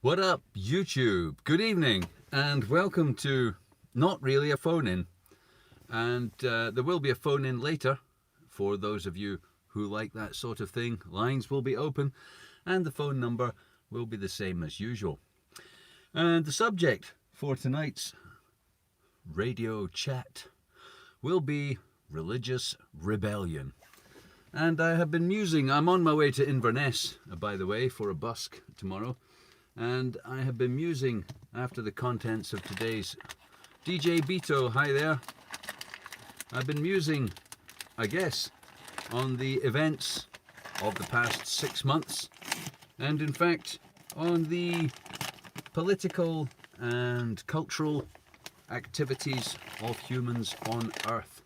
What up, YouTube? Good evening, and welcome to not really a phone-in. And there will be a phone-in later for those of you who like that sort of thing. Lines will be open, and the phone number will be the same as usual. And the subject for tonight's radio chat will be religious rebellion. And I have been musing, I'm on my way to Inverness, by the way, for a busk tomorrow. And I have been musing after the contents of today's DJ Beto, hi there. I've been musing, I guess, on the events of the past 6 months, and in fact on the political and cultural activities of humans on Earth.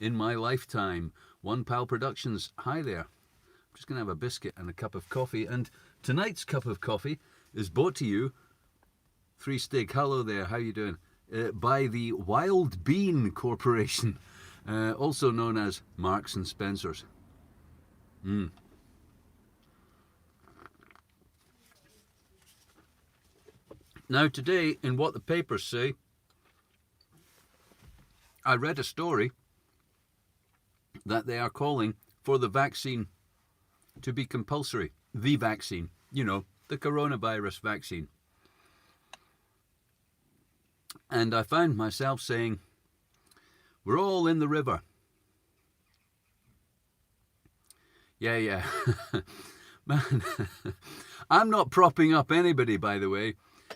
In my lifetime, One Pal Productions, hi there. I'm just going to have a biscuit and a cup of coffee, and tonight's cup of coffee is brought to you, Three Stig, hello there, how you doing? By the Wild Bean Corporation, also known as Marks and Spencer's. Now today, in what the papers say, I read a story that they are calling for the vaccine to be compulsory. The vaccine, you know, the coronavirus vaccine. And I found myself saying, we're all in the river. Yeah. Man, I'm not propping up anybody, by the way.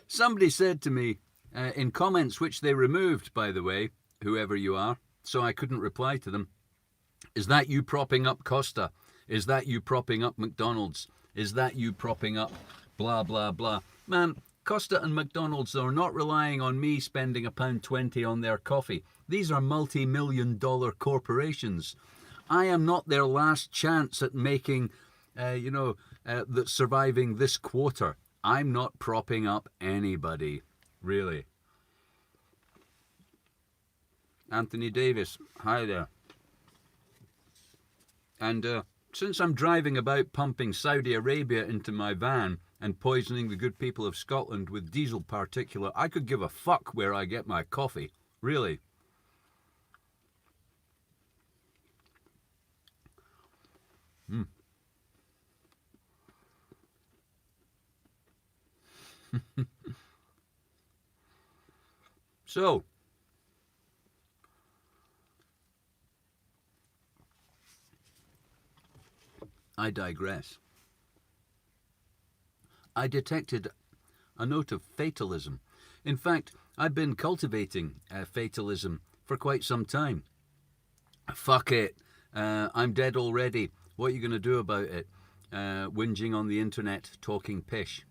Somebody said to me in comments, which they removed, by the way, whoever you are, so I couldn't reply to them, is that you propping up Costa? Is that you propping up McDonald's? Is that you propping up blah, blah, blah? Man, Costa and McDonald's are not relying on me spending £1.20 on their coffee. These are multi-million-dollar corporations. I am not their last chance at making, surviving this quarter. I'm not propping up anybody, really. Anthony Davis, hi there. And since I'm driving about pumping Saudi Arabia into my van and poisoning the good people of Scotland with diesel particulate, I could give a fuck where I get my coffee, really. So, I digress. I detected a note of fatalism. In fact, I've been cultivating fatalism for quite some time. Fuck it. I'm dead already. What are you going to do about it? Whinging on the internet, talking pish.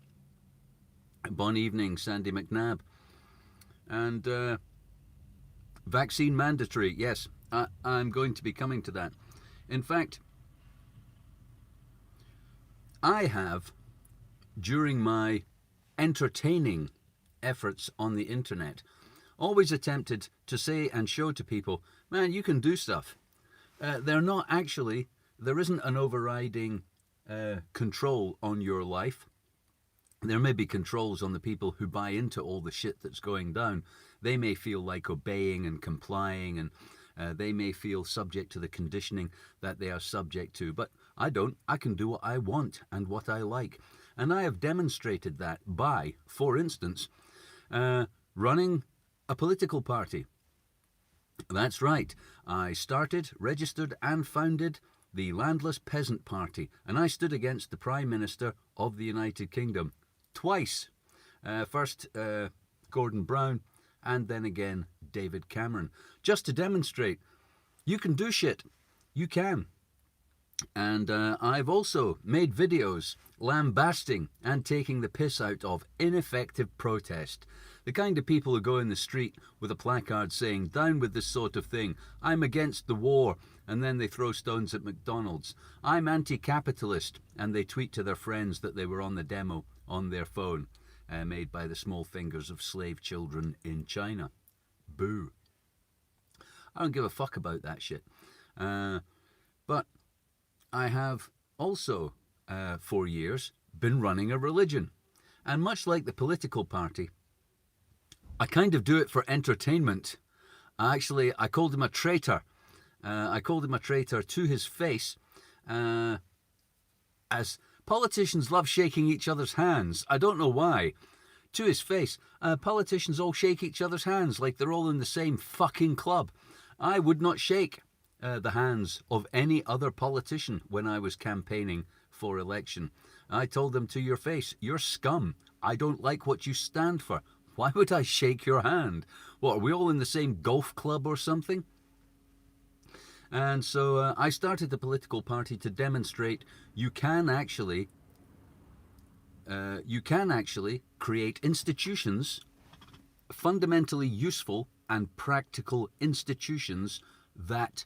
Bon evening, Sandy McNabb. And vaccine mandatory. Yes, I'm going to be coming to that. In fact, I have, during my entertaining efforts on the internet, always attempted to say and show to people, man, you can do stuff. There isn't an overriding control on your life. There may be controls on the people who buy into all the shit that's going down. They may feel like obeying and complying, and they may feel subject to the conditioning that they are subject to. But I don't. I can do what I want and what I like. And I have demonstrated that by, for instance, running a political party. That's right. I started, registered and founded the Landless Peasant Party, and I stood against the Prime Minister of the United Kingdom twice. First Gordon Brown, and then again David Cameron, just to demonstrate you can do shit. You can. And I've also made videos lambasting and taking the piss out of ineffective protest. The kind of people who go in the street with a placard saying, down with this sort of thing, I'm against the war, and then they throw stones at McDonald's. I'm anti-capitalist, and they tweet to their friends that they were on the demo on their phone, made by the small fingers of slave children in China. Boo. I don't give a fuck about that shit. But I have also, for years, been running a religion. And much like the political party, I kind of do it for entertainment. I called him a traitor. I called him a traitor to his face, as politicians love shaking each other's hands. I don't know why. To his face, politicians all shake each other's hands like they're all in the same fucking club. I would not shake the hands of any other politician when I was campaigning for election. I told them to your face, you're scum. I don't like what you stand for. Why would I shake your hand? What, are we all in the same golf club or something? And so I started the political party to demonstrate you can actually create institutions, fundamentally useful and practical institutions that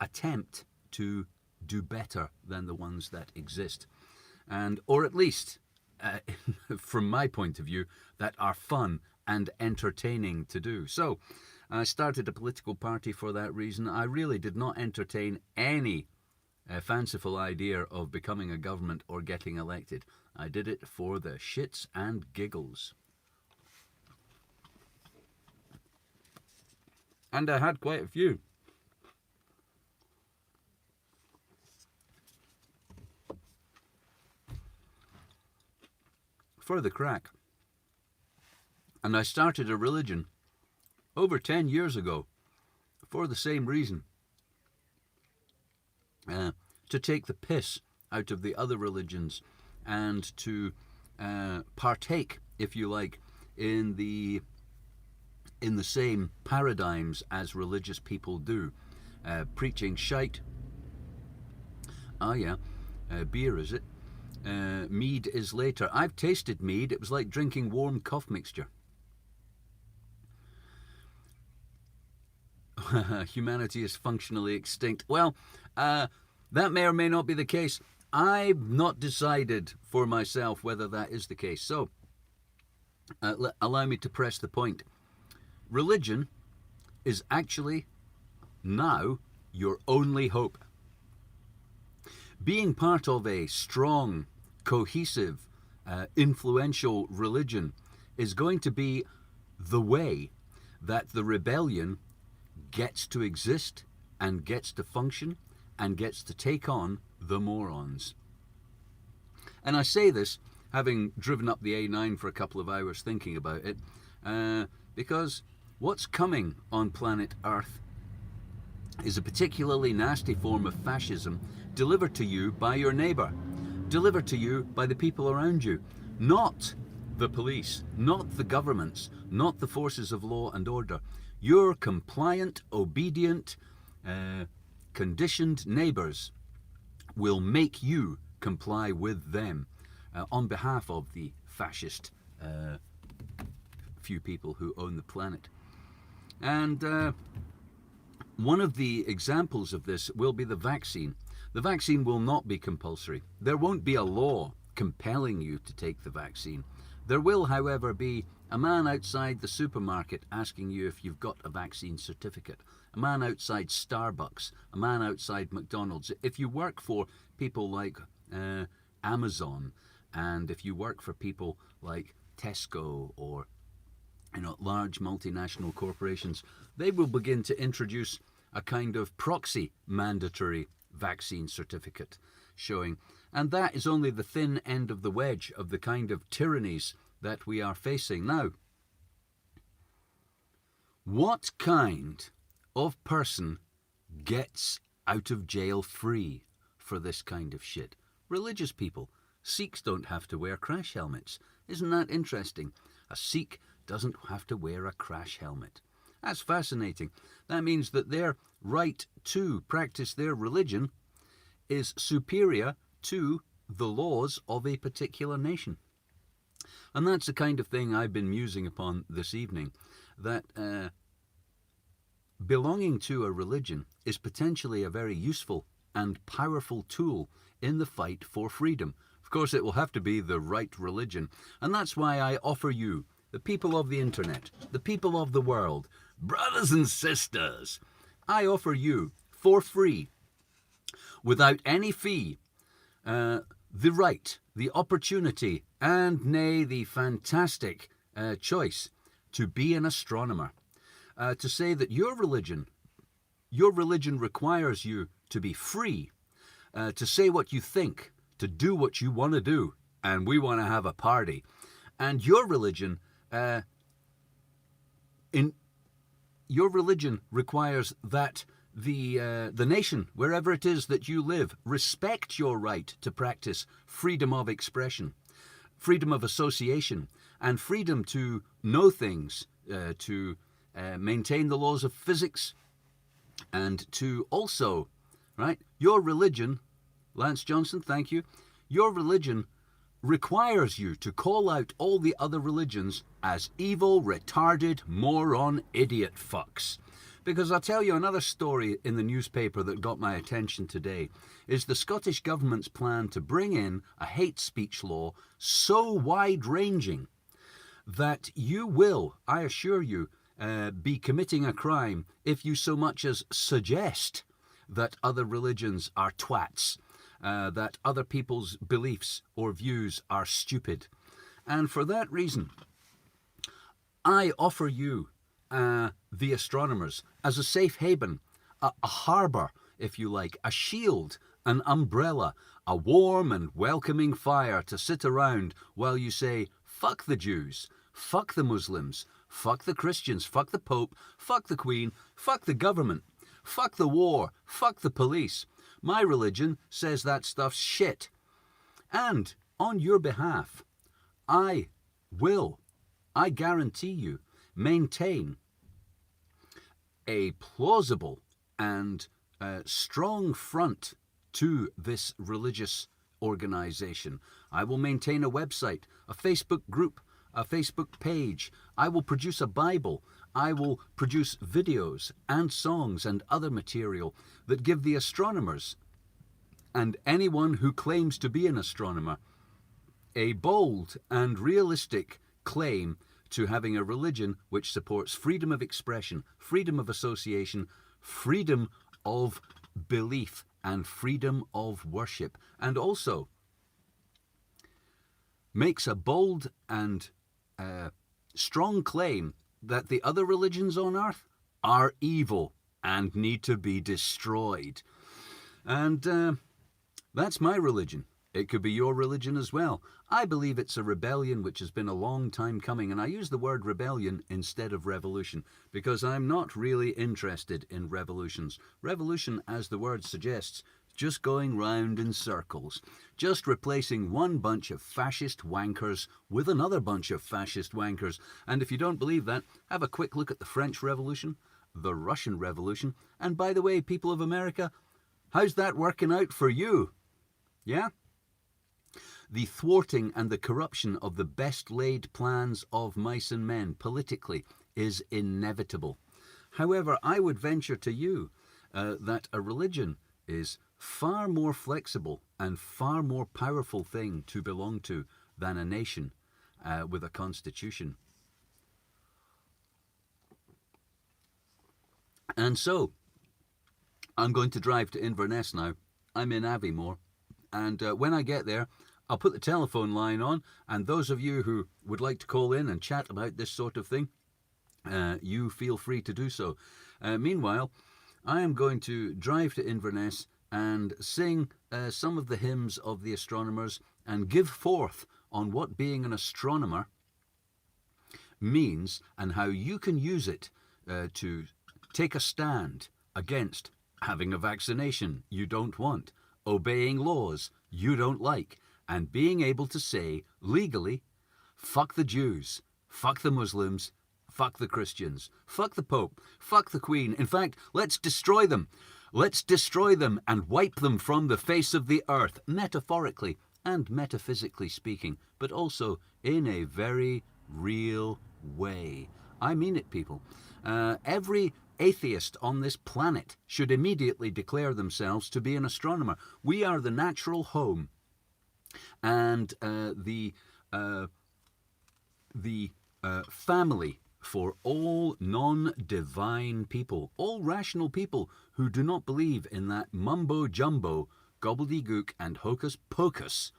attempt to do better than the ones that exist. And, or at least, from my point of view, that are fun and entertaining to do. So, I started a political party for that reason. I really did not entertain any fanciful idea of becoming a government or getting elected. I did it for the shits and giggles. And I had quite a few. For the crack. And I started a religion over 10 years ago for the same reason. To take the piss out of the other religions and to partake, if you like, in the same paradigms as religious people do. Preaching shite. Oh yeah, beer is it? Mead is later. I've tasted mead. It was like drinking warm cough mixture. Humanity is functionally extinct. Well, that may or may not be the case. I've not decided for myself whether that is the case. So, allow me to press the point. Religion is actually now your only hope. Being part of a strong, cohesive, influential religion is going to be the way that the rebellion gets to exist and gets to function and gets to take on the morons. And I say this having driven up the A9 for a couple of hours thinking about it, because what's coming on planet Earth is a particularly nasty form of fascism delivered to you by your neighbour, delivered to you by the people around you, not the police, not the governments, not the forces of law and order. Your compliant, obedient, conditioned neighbours will make you comply with them on behalf of the fascist few people who own the planet. And one of the examples of this will be the vaccine. The vaccine will not be compulsory. There won't be a law compelling you to take the vaccine. There will, however, be a man outside the supermarket asking you if you've got a vaccine certificate. A man outside Starbucks. A man outside McDonald's. If you work for people like Amazon, and if you work for people like Tesco or large multinational corporations, they will begin to introduce a kind of proxy mandatory vaccine certificate showing. And that is only the thin end of the wedge of the kind of tyrannies that we are facing now. What kind of person gets out of jail free for this kind of shit? Religious people. Sikhs don't have to wear crash helmets. Isn't that interesting? A Sikh doesn't have to wear a crash helmet. That's fascinating. That means that their right to practice their religion is superior to the laws of a particular nation. And that's the kind of thing I've been musing upon this evening, that belonging to a religion is potentially a very useful and powerful tool in the fight for freedom. Of course, it will have to be the right religion. And that's why I offer you, the people of the internet, the people of the world, brothers and sisters, I offer you for free, without any fee, the the right, the opportunity, and nay, the fantastic choice to be an astronomer. To say that your religion requires you to be free, to say what you think, to do what you want to do, and we want to have a party. And your religion requires that the nation, wherever it is that you live, respect your right to practice freedom of expression, freedom of association, and freedom to know things, to maintain the laws of physics, and to also, right, your religion, Lance Johnson, thank you, your religion requires you to call out all the other religions as evil, retarded, moron, idiot fucks. Because I'll tell you another story in the newspaper that got my attention today is the Scottish government's plan to bring in a hate speech law so wide-ranging that you will, I assure you, be committing a crime if you so much as suggest that other religions are twats, that other people's beliefs or views are stupid. And for that reason, I offer you the astronomers as a safe haven, a harbour, if you like, a shield, an umbrella, a warm and welcoming fire to sit around while you say, fuck the Jews, fuck the Muslims, fuck the Christians, fuck the Pope, fuck the Queen, fuck the government, fuck the war, fuck the police. My religion says that stuff's shit. And on your behalf, I guarantee you, maintain a plausible and strong front to this religious organization. I will maintain a website, a Facebook group, a Facebook page. I will produce a Bible. I will produce videos and songs and other material that give the astronomers and anyone who claims to be an astronomer a bold and realistic claim to having a religion which supports freedom of expression, freedom of association, freedom of belief, and freedom of worship, and also makes a bold and strong claim that the other religions on earth are evil and need to be destroyed. And that's my religion. It could be your religion as well. I believe it's a rebellion which has been a long time coming, and I use the word rebellion instead of revolution because I'm not really interested in revolutions. Revolution, as the word suggests, just going round in circles, just replacing one bunch of fascist wankers with another bunch of fascist wankers. And if you don't believe that, have a quick look at the French Revolution, the Russian Revolution, and by the way, people of America, how's that working out for you? Yeah? The thwarting and the corruption of the best laid plans of mice and men politically is inevitable. However, I would venture to you that a religion is far more flexible and far more powerful thing to belong to than a nation with a constitution. And so, I'm going to drive to Inverness now. I'm in Aviemore. And when I get there, I'll put the telephone line on, and those of you who would like to call in and chat about this sort of thing, you feel free to do so. Meanwhile, I am going to drive to Inverness and sing some of the hymns of the astronomers and give forth on what being an astronomer means and how you can use it to take a stand against having a vaccination you don't want, obeying laws you don't like, and being able to say legally, fuck the Jews, fuck the Muslims, fuck the Christians, fuck the Pope, fuck the Queen. In fact, let's destroy them. Let's destroy them and wipe them from the face of the earth, metaphorically and metaphysically speaking, but also in a very real way. I mean it, people. Every atheist on this planet should immediately declare themselves to be an astronomer. We are the natural home and the family for all non-divine people, all rational people who do not believe in that mumbo-jumbo, gobbledygook and hocus-pocus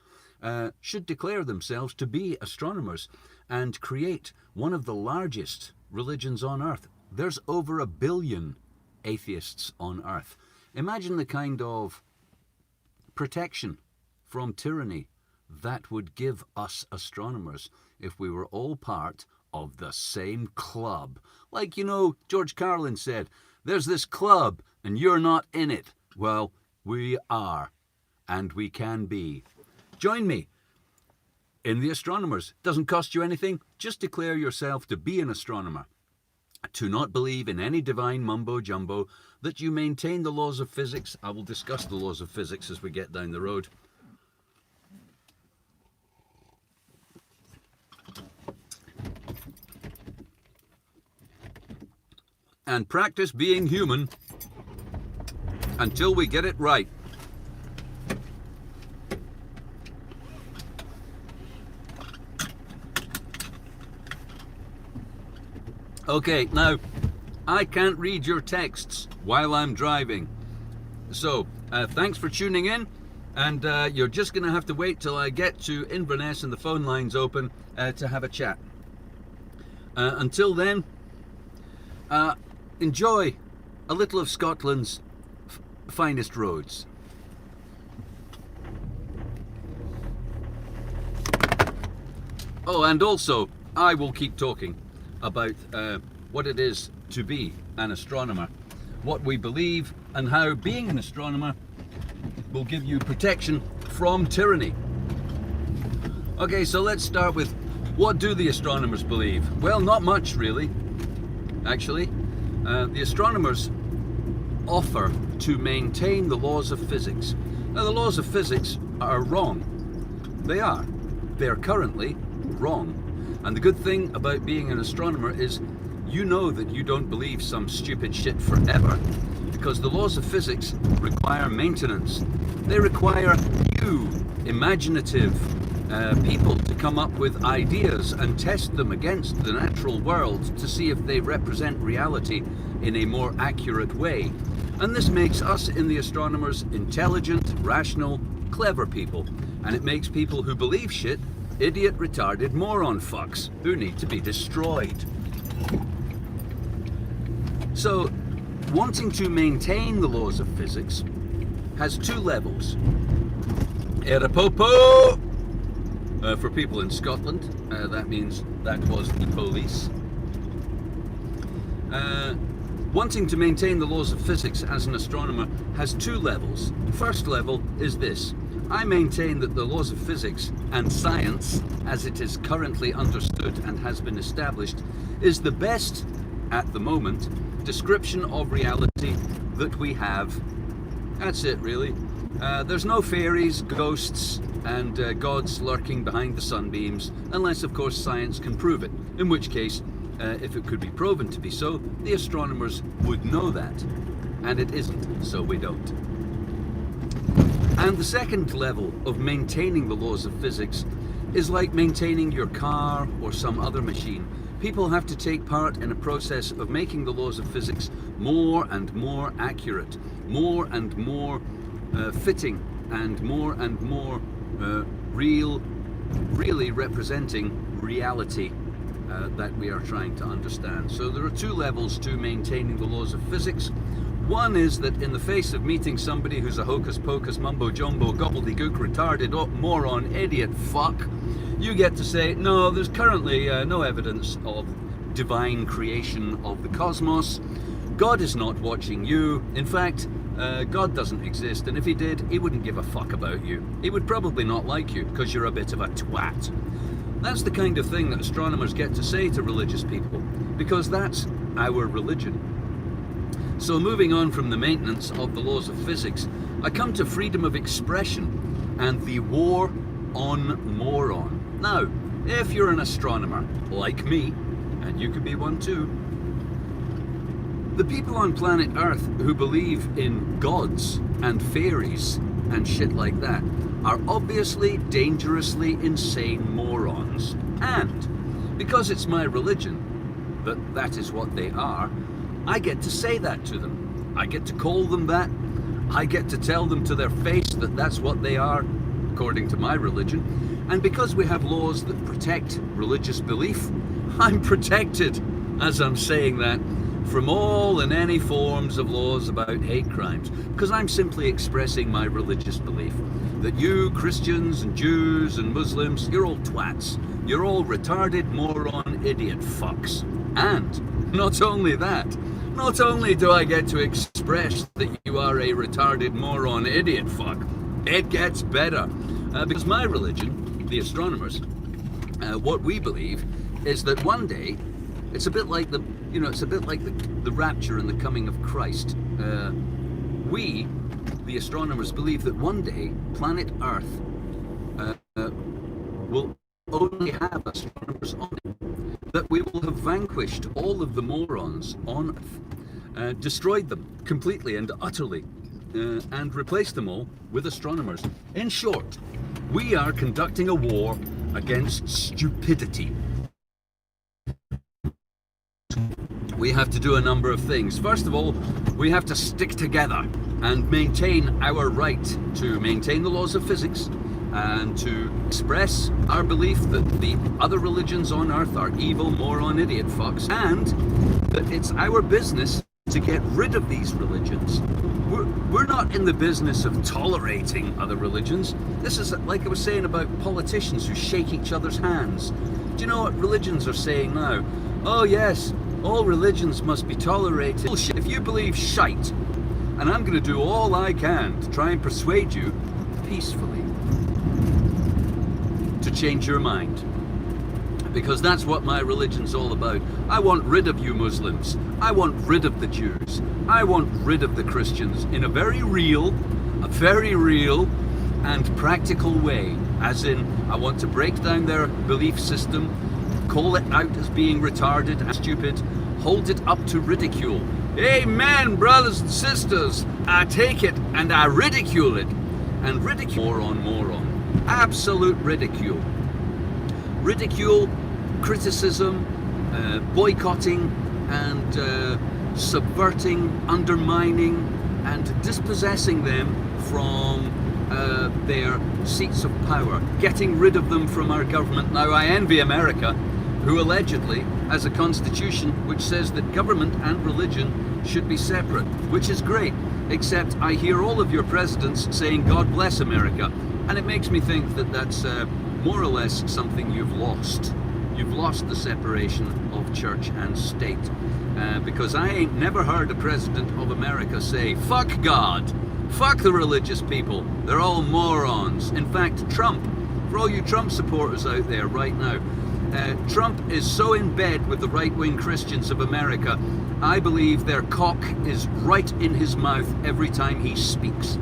should declare themselves to be astronomers and create one of the largest religions on earth. There's over 1 billion atheists on earth. Imagine the kind of protection from tyranny that would give us astronomers if we were all part of the same club. Like, George Carlin said, there's this club and you're not in it. Well, we are, and we can be. Join me in the astronomers. Doesn't cost you anything. Just declare yourself to be an astronomer. To not believe in any divine mumbo-jumbo, that you maintain the laws of physics. I will discuss the laws of physics as we get down the road. And practice being human until we get it right. Okay, now, I can't read your texts while I'm driving. So, thanks for tuning in, and you're just going to have to wait till I get to Inverness and the phone line's open to have a chat. Until then, enjoy a little of Scotland's finest roads. Oh, and also, I will keep talking about what it is to be an astronomer, what we believe, and how being an astronomer will give you protection from tyranny. Okay, so let's start with, what do the astronomers believe? Well, not much really, actually. The astronomers offer to maintain the laws of physics. Now, the laws of physics are wrong. They are. They are currently wrong. And the good thing about being an astronomer is you know that you don't believe some stupid shit forever, because the laws of physics require maintenance. They require you, imaginative people, to come up with ideas and test them against the natural world to see if they represent reality in a more accurate way. And this makes us in the astronomers intelligent, rational, clever people. And it makes people who believe shit idiot, retarded moron fucks who need to be destroyed. So, wanting to maintain the laws of physics has two levels. Erapopo! For people in Scotland, that means that was the police. Wanting to maintain the laws of physics as an astronomer has two levels. First level is this. I maintain that the laws of physics and science, as it is currently understood and has been established, is the best, at the moment, description of reality that we have. That's it, really. There's no fairies, ghosts, and gods lurking behind the sunbeams, unless, of course, science can prove it, in which case, if it could be proven to be so, the astronomers would know that. And it isn't, so we don't. And the second level of maintaining the laws of physics is like maintaining your car or some other machine. People have to take part in a process of making the laws of physics more and more accurate, more and more fitting, and more really representing reality that we are trying to understand. So there are two levels to maintaining the laws of physics. One is that in the face of meeting somebody who's a hocus-pocus, mumbo-jumbo, gobbledygook, retarded, moron, idiot, fuck, you get to say, no, there's currently no evidence of divine creation of the cosmos. God is not watching you. In fact, God doesn't exist, and if he did, he wouldn't give a fuck about you. He would probably not like you, because you're a bit of a twat. That's the kind of thing that astronomers get to say to religious people, because that's our religion. So moving on from the maintenance of the laws of physics, I come to freedom of expression and the war on moron. Now, if you're an astronomer, like me, and you could be one too, the people on planet Earth who believe in gods and fairies and shit like that are obviously dangerously insane morons. And because it's my religion that is what they are, I get to say that to them. I get to call them that. I get to tell them to their face that that's what they are, according to my religion. And because we have laws that protect religious belief, I'm protected, as I'm saying that, from all and any forms of laws about hate crimes, because I'm simply expressing my religious belief that you Christians and Jews and Muslims, you're all twats. You're all retarded, moron, idiot fucks. And not only that, not only do I get to express that you are a retarded, moron, idiot fuck, it gets better. Because my religion, the astronomers, what we believe is that one day, it's a bit like the rapture and the coming of Christ. We, the astronomers, believe that one day planet Earth will only have astronomers on it. That we will have vanquished all of the morons on Earth, destroyed them completely and utterly, and replaced them all with astronomers. In short, we are conducting a war against stupidity. We have to do a number of things. First of all, we have to stick together and maintain our right to maintain the laws of physics and to express our belief that the other religions on Earth are evil, moron, idiot fucks, and that it's our business to get rid of these religions. We're not in the business of tolerating other religions. This is like I was saying about politicians who shake each other's hands. Do you know what religions are saying now? Oh yes, all religions must be tolerated. Bullshit. If you believe shite, and I'm going to do all I can to try and persuade you peacefully to change your mind, because that's what my religion's all about. I want rid of you Muslims. I want rid of the Jews. I want rid of the Christians in a very real and practical way. As in, I want to break down their belief system, call it out as being retarded and stupid, hold it up to ridicule. Amen, brothers and sisters. I take it and I ridicule it. And ridicule moron. Absolute ridicule. Ridicule, criticism, boycotting and subverting, undermining and dispossessing them from their seats of power, getting rid of them from our government. Now I envy America, who allegedly has a constitution which says that government and religion should be separate, which is great, except I hear all of your presidents saying God bless America, and it makes me think that that's more or less something you've lost. You've lost the separation of church and state, because I ain't never heard a president of America say fuck God, fuck the religious people, they're all morons. In fact, Trump, for all you Trump supporters out there right now, Trump is so in bed with the right-wing Christians of America, I believe their cock is right in his mouth every time he speaks.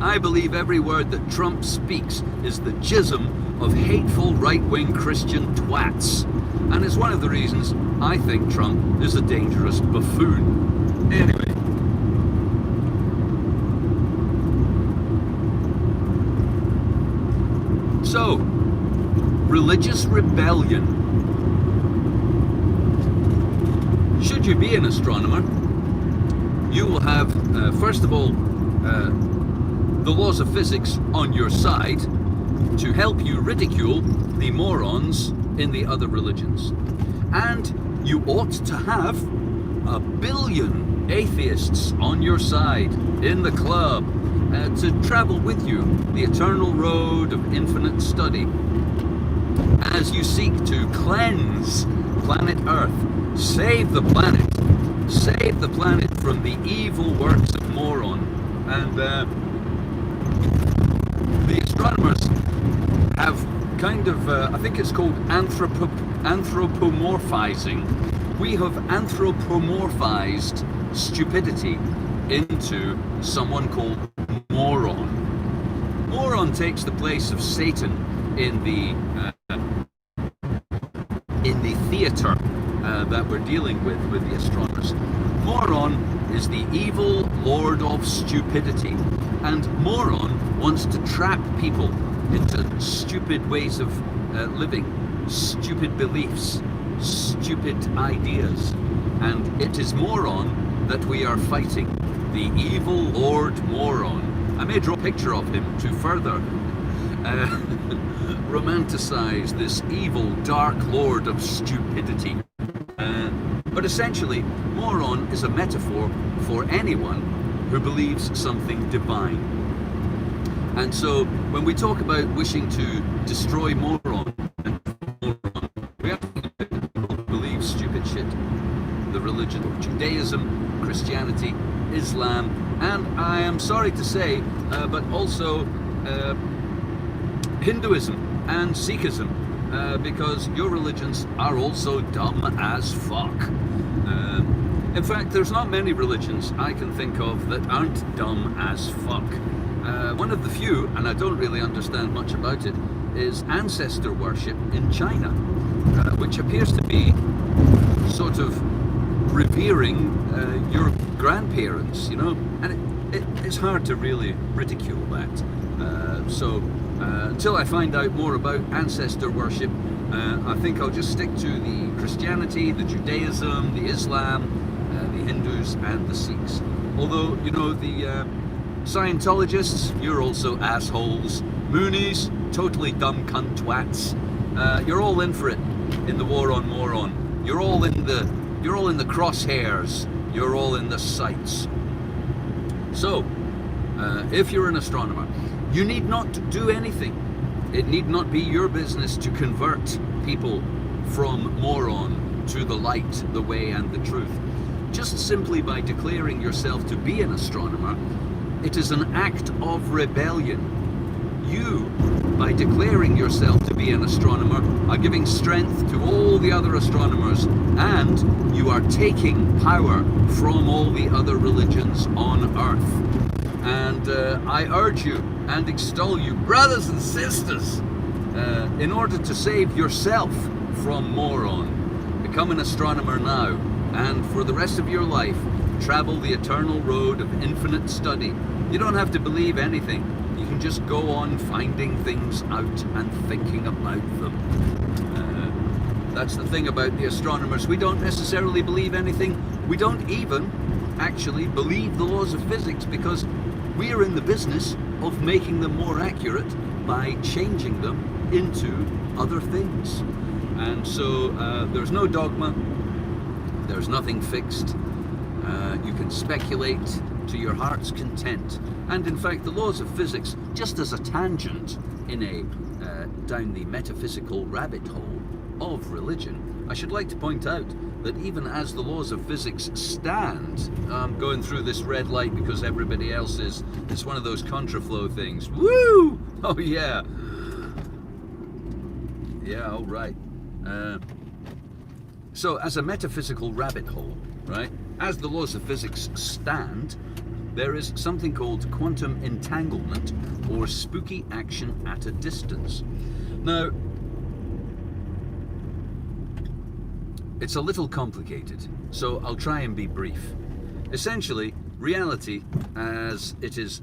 I believe every word that Trump speaks is the jism of hateful right-wing Christian twats. And it's one of the reasons I think Trump is a dangerous buffoon. Anyway. So, religious rebellion. Should you be an astronomer, you will have, first of all, the laws of physics on your side to help you ridicule the morons in the other religions. And you ought to have 1 billion atheists on your side in the club to travel with you the eternal road of infinite study as you seek to cleanse planet Earth, save the planet from the evil works of moron. And the astronomers have kind of, I think it's called anthropomorphizing. We have anthropomorphized stupidity into someone called moron. Moron takes the place of Satan in the theater that we're dealing with the astronomers. Moron is the evil lord of stupidity, and moron wants to trap people into stupid ways of living, stupid beliefs, stupid ideas, and it is moron that we are fighting, the evil Lord Moron. I may draw a picture of him to further romanticize this evil, dark lord of stupidity. But essentially, moron is a metaphor for anyone who believes something divine. And so, when we talk about wishing to destroy moron, we have to think about people who believe stupid shit. The religion of Judaism, Christianity, Islam, and I am sorry to say, but also Hinduism and Sikhism, because your religions are also dumb as fuck. In fact, there's not many religions I can think of that aren't dumb as fuck. One of the few, and I don't really understand much about it, is ancestor worship in China, which appears to be sort of revering your grandparents, you know, and it's hard to really ridicule that. So until I find out more about ancestor worship, I think I'll just stick to the Christianity, the Judaism, the Islam, the Hindus and the Sikhs. Although, you know, the Scientologists, you're also assholes. Moonies, totally dumb cunt twats. You're all in for it in the war on moron. You're all in the crosshairs. You're all in the sights. So, if you're an astronomer, you need not do anything. It need not be your business to convert people from moron to the light, the way and the truth. Just simply by declaring yourself to be an astronomer, it is an act of rebellion. You, by declaring yourself to be an astronomer, are giving strength to all the other astronomers, and you are taking power from all the other religions on Earth. And I urge you and extol you, brothers and sisters, in order to save yourself from moron, become an astronomer now, and for the rest of your life, travel the eternal road of infinite study. You don't have to believe anything. You can just go on finding things out and thinking about them. That's the thing about the astronomers. We don't necessarily believe anything. We don't even actually believe the laws of physics, because we are in the business of making them more accurate by changing them into other things. And so there's no dogma. There's nothing fixed. You can speculate to your heart's content. And in fact, the laws of physics, just as a tangent in a down the metaphysical rabbit hole of religion, I should like to point out that even as the laws of physics stand, I'm going through this red light because everybody else is. It's one of those contraflow things. Woo! Oh yeah. Yeah, all right. So as a metaphysical rabbit hole, right, as the laws of physics stand, there is something called quantum entanglement, or spooky action at a distance. Now, it's a little complicated, so I'll try and be brief. Essentially, reality, as it is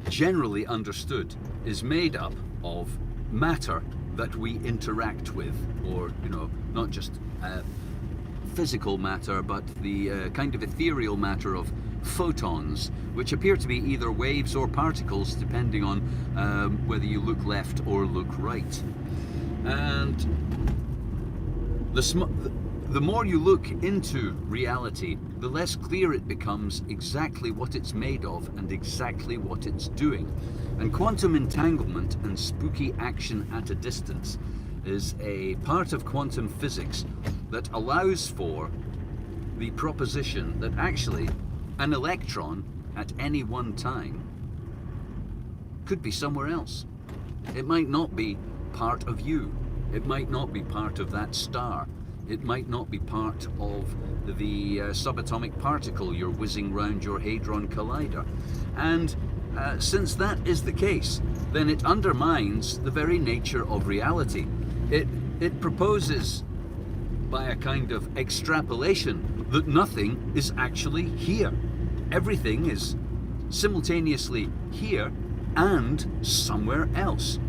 generally understood, is made up of matter that we interact with, or, you know, not just physical matter, but the kind of ethereal matter of photons, which appear to be either waves or particles, depending on whether you look left or look right. And the more you look into reality, the less clear it becomes exactly what it's made of and exactly what it's doing. And quantum entanglement and spooky action at a distance is a part of quantum physics that allows for the proposition that actually an electron at any one time could be somewhere else. It might not be part of you. It might not be part of that star. It might not be part of the subatomic particle you're whizzing round your Hadron Collider. And since that is the case, then it undermines the very nature of reality. It proposes, by a kind of extrapolation, that nothing is actually here. Everything is simultaneously here and somewhere else.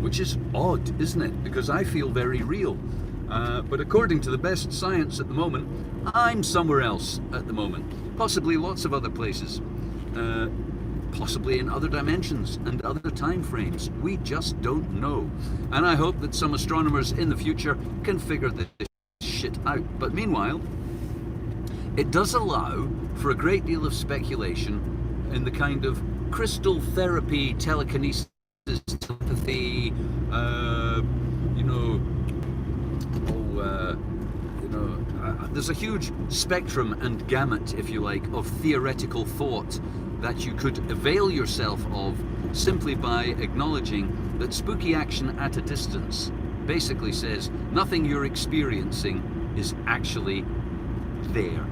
Which is odd, isn't it? Because I feel very real. But according to the best science at the moment, I'm somewhere else at the moment. Possibly lots of other places. possibly in other dimensions and other time frames. We just don't know. And I hope that some astronomers in the future can figure this shit out. But meanwhile, it does allow for a great deal of speculation in the kind of crystal therapy, telekinesis, telepathy, there's a huge spectrum and gamut, if you like, of theoretical thought that you could avail yourself of simply by acknowledging that spooky action at a distance basically says nothing you're experiencing is actually there.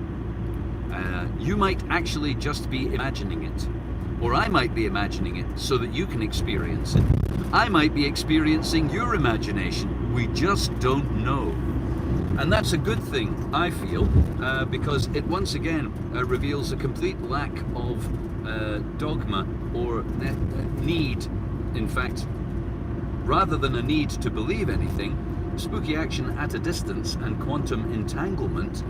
You might actually just be imagining it, or I might be imagining it so that you can experience it. I might be experiencing your imagination. We just don't know. And that's a good thing, I feel, because it once again reveals a complete lack of dogma or need. In fact, rather than a need to believe anything, spooky action at a distance and quantum entanglement,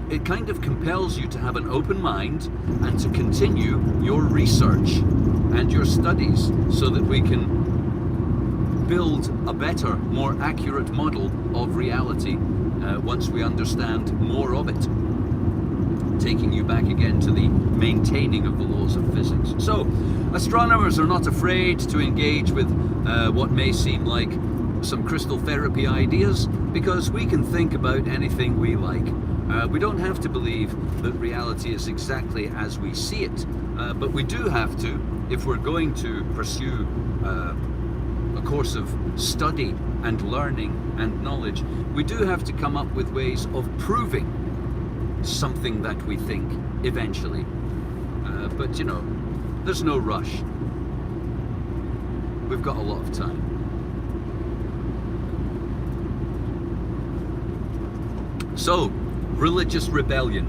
it kind of compels you to have an open mind and to continue your research and your studies so that we can build a better, more accurate model of reality once we understand more of it. Taking you back again to the maintaining of the laws of physics. So, astronomers are not afraid to engage with what may seem like some crystal therapy ideas, because we can think about anything we like. We don't have to believe that reality is exactly as we see it, but we do have to, if we're going to pursue a course of study and learning and knowledge, we do have to come up with ways of proving something that we think eventually. But you know, there's no rush. We've got a lot of time. So, religious rebellion.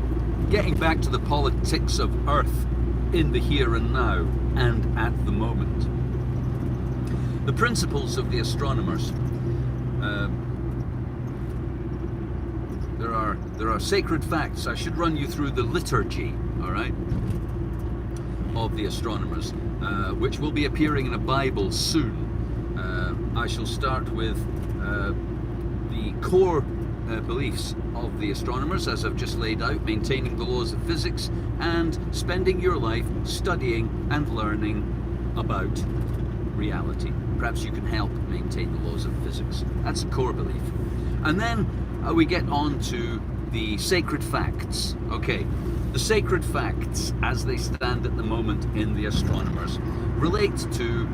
Getting back to the politics of Earth in the here and now and at the moment. The principles of the astronomers. There are sacred facts. I should run you through the liturgy, all right, of the astronomers, which will be appearing in a Bible soon. I shall start with the core beliefs of the astronomers, as I've just laid out: maintaining the laws of physics and spending your life studying and learning about reality. Perhaps you can help maintain the laws of physics. That's a core belief. And then we get on to the sacred facts. Okay, the sacred facts as they stand at the moment in the astronomers relate to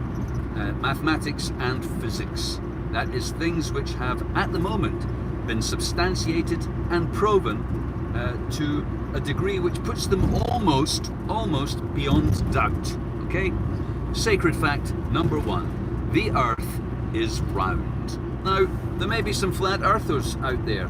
mathematics and physics. That is, things which have at the moment been substantiated and proven to a degree which puts them almost beyond doubt. Okay? Sacred fact number one: the Earth is round. Now, there may be some flat earthers out there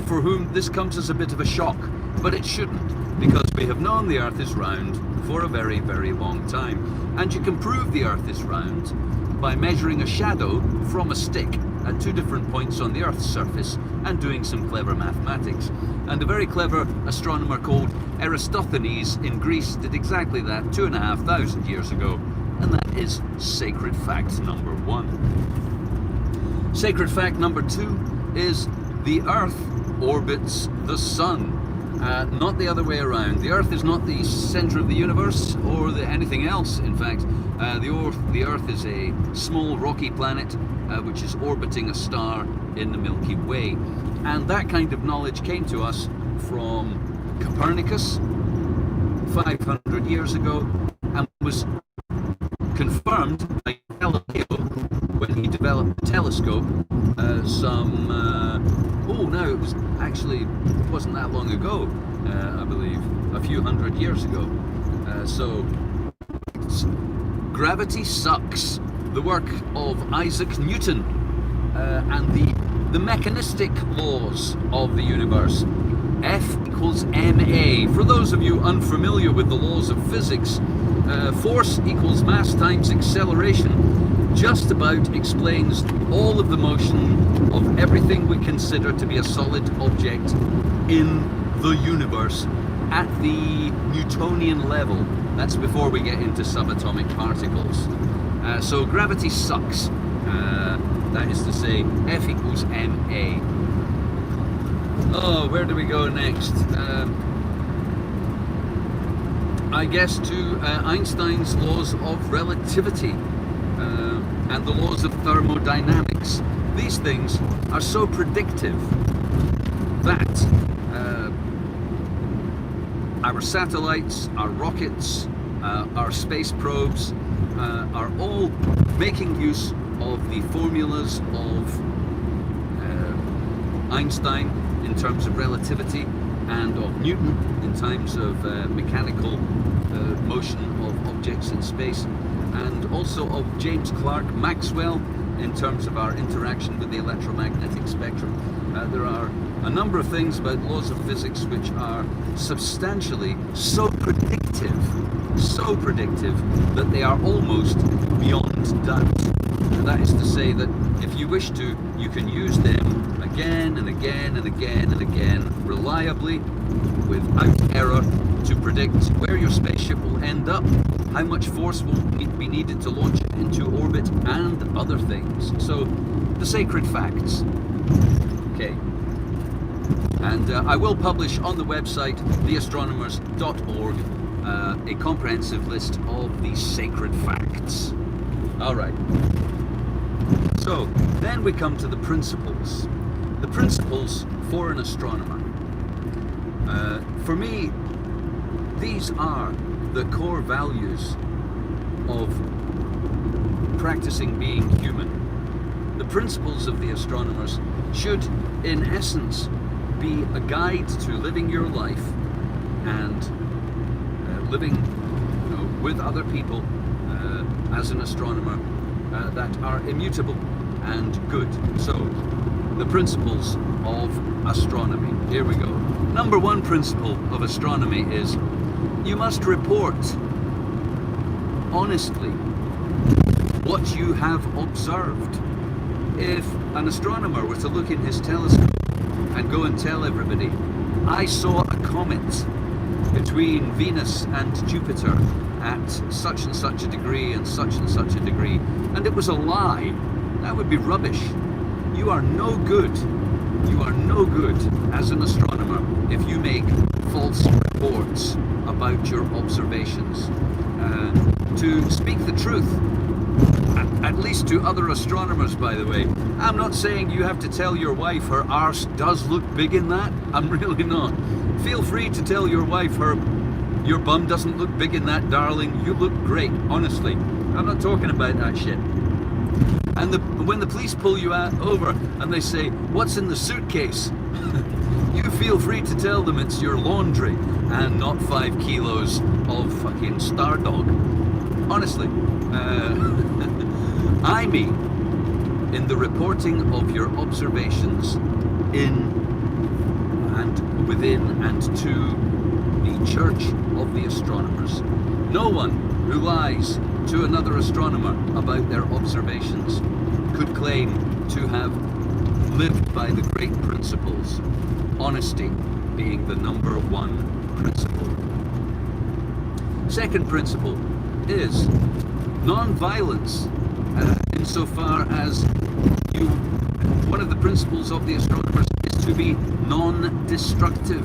for whom this comes as a bit of a shock, but it shouldn't, because we have known the Earth is round for a very, very long time. And you can prove the Earth is round by measuring a shadow from a stick at two different points on the Earth's surface and doing some clever mathematics. And a very clever astronomer called Eratosthenes in Greece did exactly that 2,500 years ago. And that is sacred fact number one. Sacred fact number two is the Earth orbits the Sun. Not the other way around. The Earth is not the center of the universe or anything else. In fact, the Earth is a small rocky planet which is orbiting a star in the Milky Way. And that kind of knowledge came to us from Copernicus 500 years ago and was confirmed by Galileo when he developed the telescope it wasn't that long ago, I believe, a few hundred years ago. So gravity sucks, the work of Isaac Newton, and the mechanistic laws of the universe. F equals ma. For those of you unfamiliar with the laws of physics, force equals mass times acceleration just about explains all of the motion of everything we consider to be a solid object in the universe at the Newtonian level. That's before we get into subatomic particles. So gravity sucks. That is to say, F equals ma. Oh, where do we go next? I guess to Einstein's laws of relativity and the laws of thermodynamics. These things are so predictive that our satellites, our rockets, our space probes are all making use of the formulas of Einstein in terms of relativity and of Newton in terms of mechanical motion of objects in space, and also of James Clerk Maxwell in terms of our interaction with the electromagnetic spectrum. There are a number of things about laws of physics which are substantially so predictive that they are almost beyond doubt. And that is to say that if you wish to, you can use them again and again and again and again, reliably, without error, to predict where your spaceship will end up, how much force will be needed to launch it into orbit, and other things. So, the sacred facts. Okay. And I will publish on the website, theastronomers.org, a comprehensive list of these sacred facts. All right. So, then we come to the principles. The principles for an astronomer. For me, these are the core values of practicing being human. The principles of the astronomers should, in essence, be a guide to living your life and living, with other people as an astronomer that are immutable and good. So, the principles of astronomy. Here we go. Number one principle of astronomy is you must report honestly what you have observed. If an astronomer were to look in his telescope and go and tell everybody, I saw a comet between Venus and Jupiter at such and such a degree and such a degree, and it was a lie, that would be rubbish. You are no good. You are no good as an astronomer if you make false reports about your observations. To speak the truth, at least to other astronomers, by the way, I'm not saying you have to tell your wife her arse does look big in that. I'm really not. Feel free to tell your wife your bum doesn't look big in that, darling. You look great, honestly. I'm not talking about that shit. And when the police pull you over and they say, what's in the suitcase? You feel free to tell them it's your laundry and not 5 kilos of fucking Stardog. Honestly. I mean, in the reporting of your observations in and within and to the Church of the Astronomers. No one who lies to another astronomer about their observations could claim to have lived by the great principles, honesty being the number one principle. Second principle is non-violence, insofar as one of the principles of the astronomers is to be non-destructive.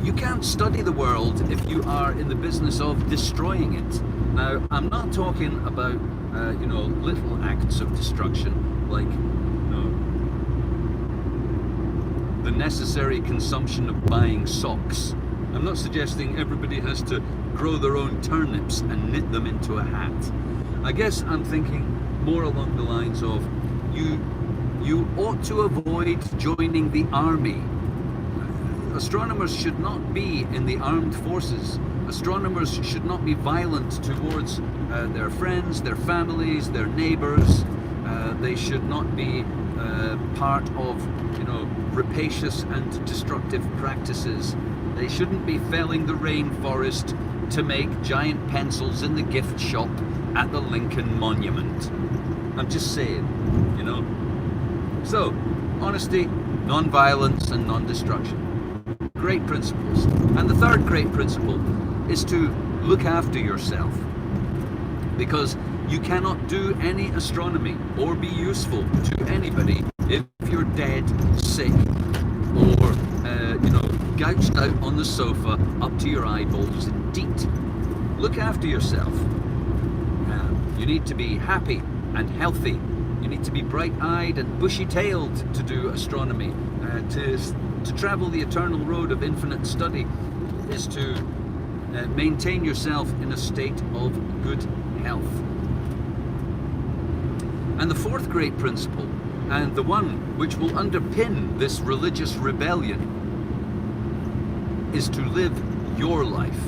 You can't study the world if you are in the business of destroying it. Now, I'm not talking about, little acts of destruction, like, the necessary consumption of buying socks. I'm not suggesting everybody has to grow their own turnips and knit them into a hat. I guess I'm thinking more along the lines of, you ought to avoid joining the army. Astronomers should not be in the armed forces. Astronomers should not be violent towards their friends, their families, their neighbors. They should not be part of, rapacious and destructive practices. They shouldn't be felling the rainforest to make giant pencils in the gift shop at the Lincoln Monument. I'm just saying, So, honesty, non-violence, and non-destruction. Great principles. And the third great principle is to look after yourself, because you cannot do any astronomy or be useful to anybody if you're dead, sick, or gouged out on the sofa up to your eyeballs in DEET. Look after yourself. You need to be happy and healthy. You need to be bright-eyed and bushy-tailed to do astronomy. To travel the eternal road of infinite study is to maintain yourself in a state of good health. And the fourth great principle, and the one which will underpin this religious rebellion, is to live your life.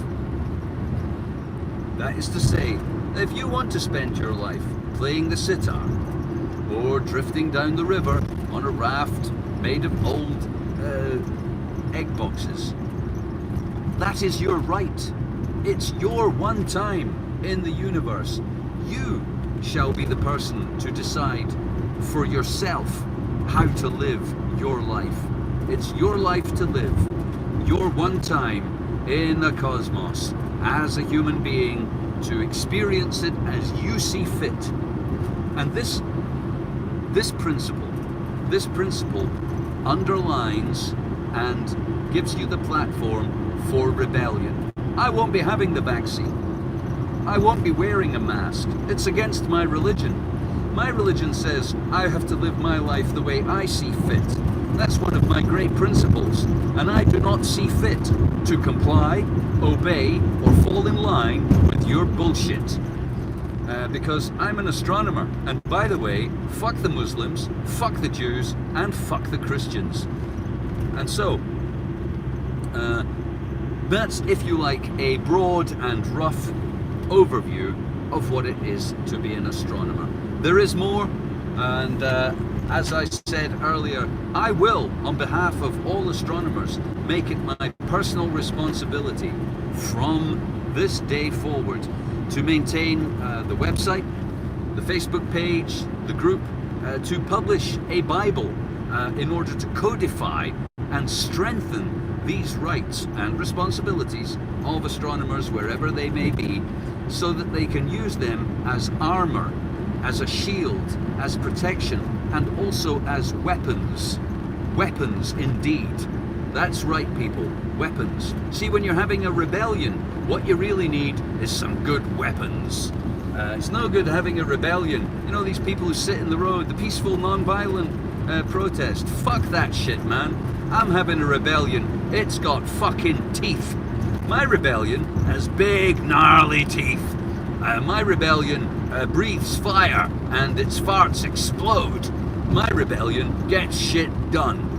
That is to say, if you want to spend your life playing the sitar, or drifting down the river on a raft made of old egg boxes, that is your right. It's your one time in the universe. You shall be the person to decide for yourself how to live your life. It's your life to live, your one time in the cosmos as a human being, to experience it as you see fit. And this principle underlines and gives you the platform for rebellion. I won't be having the vaccine. I won't be wearing a mask. It's against my religion. My religion says I have to live my life the way I see fit. That's one of my great principles, and I do not see fit to comply, obey, or fall in line with your bullshit. Because I'm an astronomer, and by the way, fuck the Muslims, fuck the Jews, and fuck the Christians. And so, that's, if you like, a broad and rough overview of what it is to be an astronomer. There is more, and as I said earlier, I will, on behalf of all astronomers, make it my personal responsibility from this day forward to maintain the website, the Facebook page, the group, to publish a Bible in order to codify and strengthen these rights and responsibilities of astronomers wherever they may be, so that they can use them as armor, as a shield, as protection, and also as weapons. Weapons indeed. That's right, people, weapons. See, when you're having a rebellion, what you really need is some good weapons. It's no good having a rebellion. You know, these people who sit in the road, the peaceful, non-violent protest. Fuck that shit, man. I'm having a rebellion. It's got fucking teeth. My rebellion has big, gnarly teeth. My rebellion breathes fire and its farts explode. My rebellion gets shit done.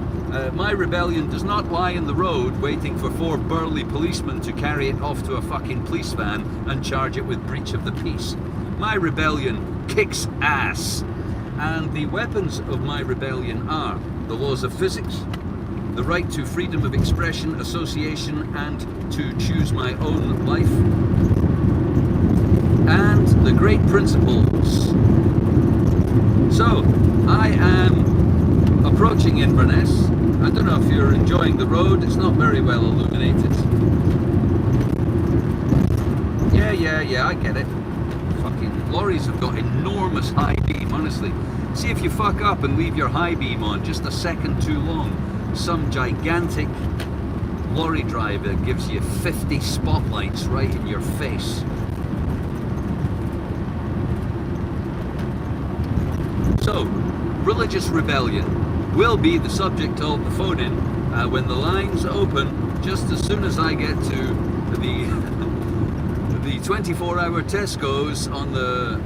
My rebellion does not lie in the road waiting for 4 burly policemen to carry it off to a fucking police van and charge it with breach of the peace. My rebellion kicks ass. And the weapons of my rebellion are the laws of physics, the right to freedom of expression, association, and to choose my own life, and the great principles. So, I am approaching Inverness. I don't know if you're enjoying the road, it's not very well illuminated. Yeah, I get it. Fucking lorries have got enormous high beam, honestly. See if you fuck up and leave your high beam on just a second too long. Some gigantic lorry driver gives you 50 spotlights right in your face. So, religious rebellion will be the subject of the phone-in when the lines open, just as soon as I get to the the 24-hour Tesco's on the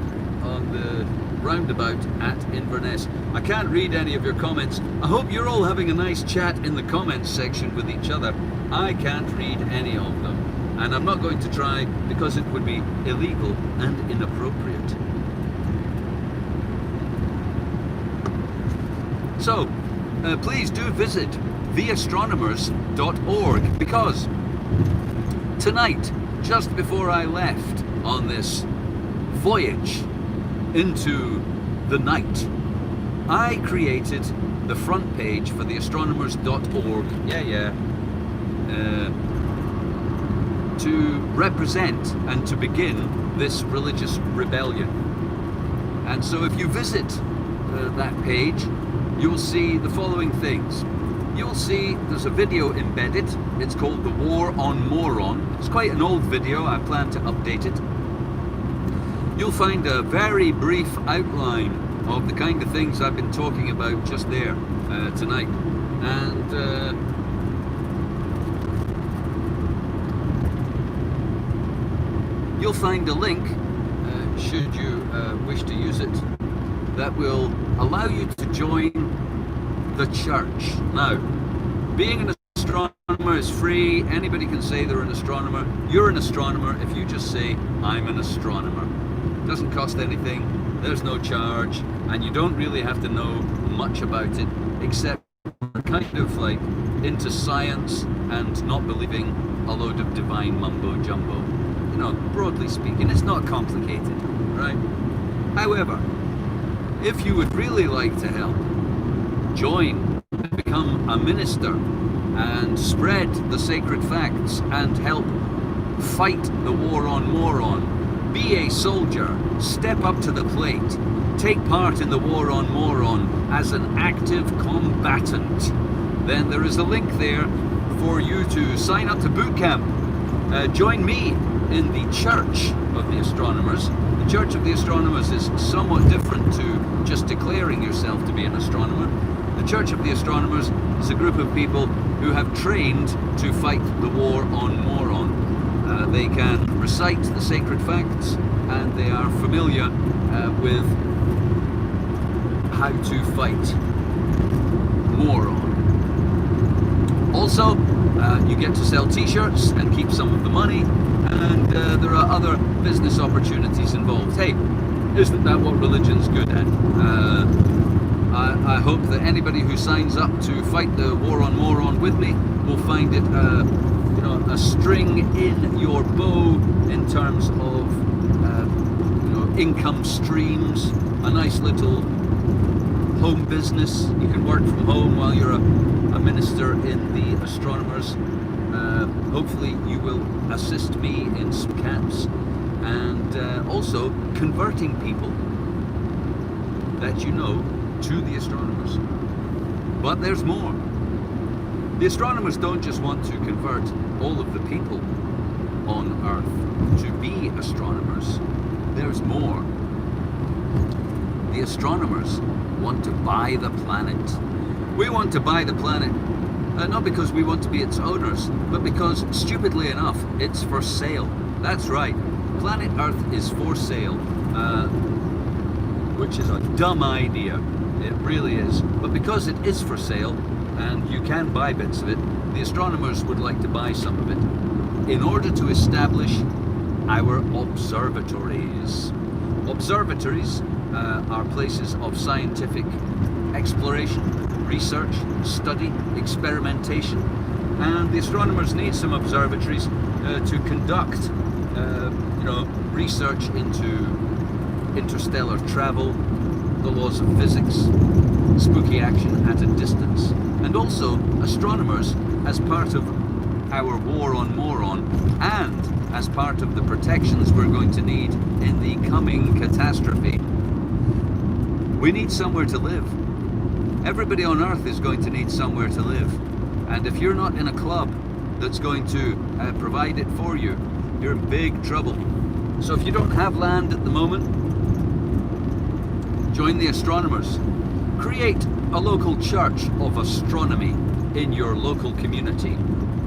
roundabout at Inverness. I can't read any of your comments. I hope you're all having a nice chat in the comments section with each other. I can't read any of them, and I'm not going to try because it would be illegal and inappropriate. So, please do visit theastronomers.org, because tonight, just before I left on this voyage into the night, I created the front page for theastronomers.org. to represent and to begin this religious rebellion. And so if you visit that page, you'll see the following things. You'll see there's a video embedded. It's called The War on Moron. It's quite an old video. I plan to update it. You'll find a very brief outline of the kind of things I've been talking about just there tonight. And you'll find a link, should you wish to use it, that will allow you to join the church. Now, being an astronomer is free. Anybody can say they're an astronomer. You're an astronomer if you just say, I'm an astronomer. It doesn't cost anything, there's no charge, and you don't really have to know much about it, except kind of like into science and not believing a load of divine mumbo jumbo. You know, broadly speaking, it's not complicated, right? However, if you would really like to help, join, become a minister, and spread the sacred facts and help fight the war on moron. Be a soldier, step up to the plate, take part in the war on moron as an active combatant. Then there is a link there for you to sign up to boot camp. Join me in the Church of the Astronomers. The Church of the Astronomers is somewhat different to just declaring yourself to be an astronomer. The Church of the Astronomers is a group of people who have trained to fight the war on moron. They can recite the sacred facts, and they are familiar with how to fight moron. Also, you get to sell t-shirts and keep some of the money, and there are other business opportunities involved. Hey, isn't that what religion's good at? I hope that anybody who signs up to fight the war on moron with me will find it a string in your bow in terms of income streams, a nice little home business. You can work from home while you're a minister in the Astronomers. Hopefully you will assist me in some camps, and also converting people that you know to the Astronomers. But there's more. The Astronomers don't just want to convert all of the people on Earth to be astronomers. There's more. The Astronomers want to buy the planet. We want to buy the planet, not because we want to be its owners, but because, stupidly enough, it's for sale. That's right. Planet Earth is for sale, which is a dumb idea. It really is. But because it is for sale, and you can buy bits of it, the Astronomers would like to buy some of it in order to establish our observatories. Observatories are places of scientific exploration, research, study, experimentation, and the Astronomers need some observatories to conduct research into interstellar travel, the laws of physics, spooky action at a distance, and also astronomers as part of our war on moron, and as part of the protections we're going to need in the coming catastrophe. We need somewhere to live. Everybody on Earth is going to need somewhere to live, and if you're not in a club that's going to provide it for you, you're in big trouble. So if you don't have land at the moment, join the Astronomers. Create a local church of astronomy in your local community.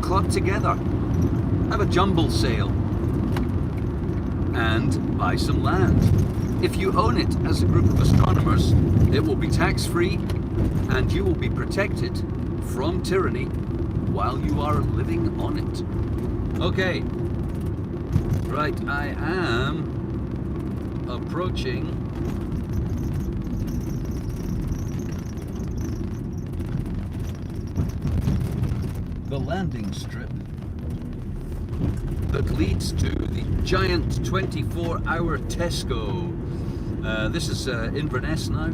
Club together. Have a jumble sale. And buy some land. If you own it as a group of astronomers, it will be tax-free, and you will be protected from tyranny while you are living on it. Okay. Right, I am approaching the landing strip that leads to the giant 24-hour Tesco. This is Inverness now.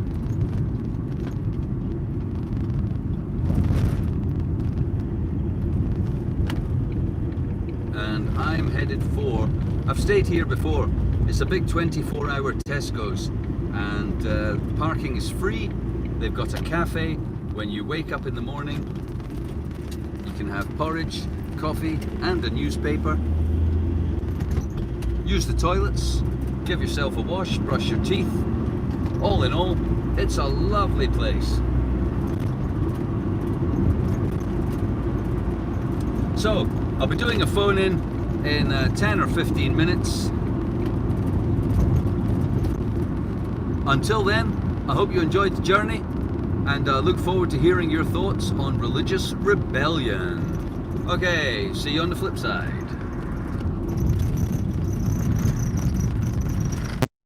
And I'm headed for, I've stayed here before, it's a big 24-hour Tesco's, and parking is free. They've got a cafe. When you wake up in the morning, you can have porridge, coffee and a newspaper. Use the toilets, give yourself a wash, brush your teeth. All in all, it's a lovely place. So, I'll be doing a phone in 10 or 15 minutes. Until then, I hope you enjoyed the journey, and I look forward to hearing your thoughts on religious rebellion. Okay, see you on the flip side.